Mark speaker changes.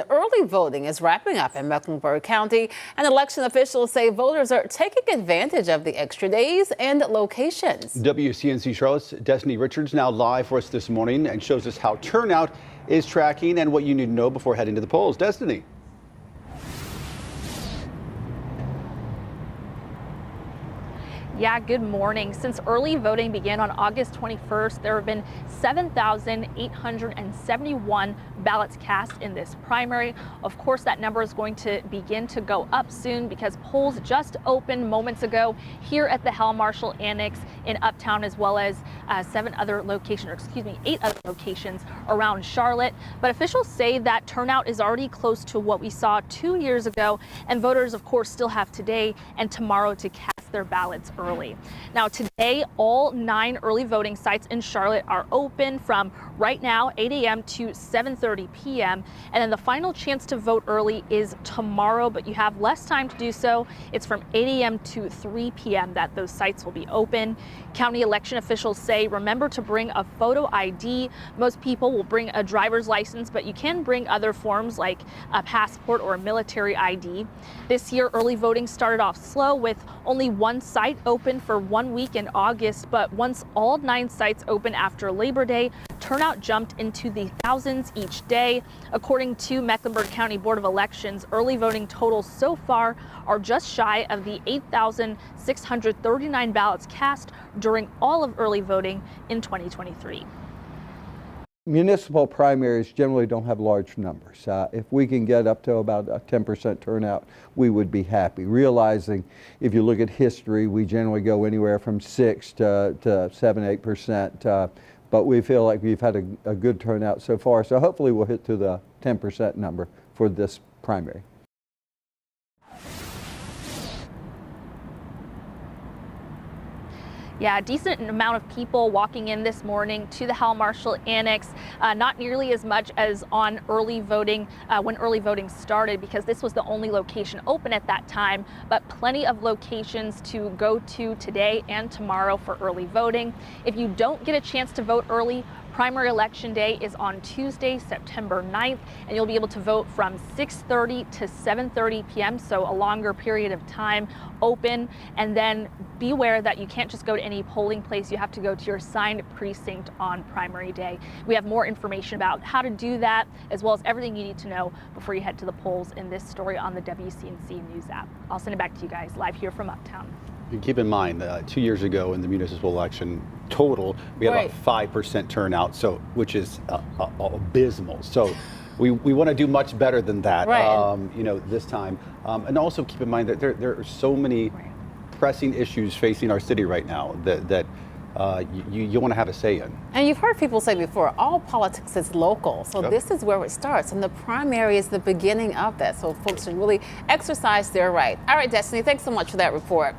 Speaker 1: Early voting is wrapping up in Mecklenburg County, and election officials say voters are taking advantage of the extra days and locations.
Speaker 2: WCNC Charlotte's Destiny Richards now live for us this morning and shows us how turnout is tracking and what you need to know before heading to the polls. Destiny.
Speaker 3: Yeah, good morning. Since early voting began on August 21st, there have been 7,871 ballots cast in this primary. Of course, that number is going to begin to go up soon because polls just opened moments ago here at the Hal Marshall Annex in Uptown, as well as 8 other locations around Charlotte. But officials say that turnout is already close to what we saw 2 years ago, and voters, of course, still have today and tomorrow to cast their ballots early. Now today, all 9 early voting sites in Charlotte are open from right now 8 a.m. to 7:30 p.m. and then the final chance to vote early is tomorrow, but you have less time to do so. It's from 8 a.m. to 3 p.m. that those sites will be open. County election officials say remember to bring a photo ID. Most people will bring a driver's license, but you can bring other forms like a passport or a military ID. This year, early voting started off slow with only one site open for 1 week in August, but once all 9 sites open after Labor Day, turnout jumped into the thousands each day. According to Mecklenburg County Board of Elections, early voting totals so far are just shy of the 8,639 ballots cast during all of early voting in 2023.
Speaker 4: Municipal primaries generally don't have large numbers. If we can get up to about a 10% turnout, we would be happy. Realizing if you look at history, we generally go anywhere from 6 to 7, 8%. But we feel like we've had a good turnout so far. So hopefully we'll hit to the 10% number for this primary.
Speaker 3: Yeah, a decent amount of people walking in this morning to the Hal Marshall Annex, not nearly as much as on early voting when early voting started, because this was the only location open at that time, but plenty of locations to go to today and tomorrow for early voting. If you don't get a chance to vote early, primary election day is on Tuesday, September 9th, and you'll be able to vote from 6:30 to 7:30 p.m., so a longer period of time open. And then beware that you can't just go to any polling place. You have to go to your assigned precinct on primary day. We have more information about how to do that, as well as everything you need to know before you head to the polls in this story on the WCNC News app. I'll send it back to you guys live here from Uptown.
Speaker 2: And keep in mind, 2 years ago in the municipal election total, we had about 5% turnout, so which is abysmal. So we want to do much better than that, this time. And also keep in mind that there are so many pressing issues facing our city right now that you want to have a say in.
Speaker 1: And you've heard people say before, all politics is local. So this is where it starts. And the primary is the beginning of that. So folks should really exercise their right. All right, Destiny, thanks so much for that report.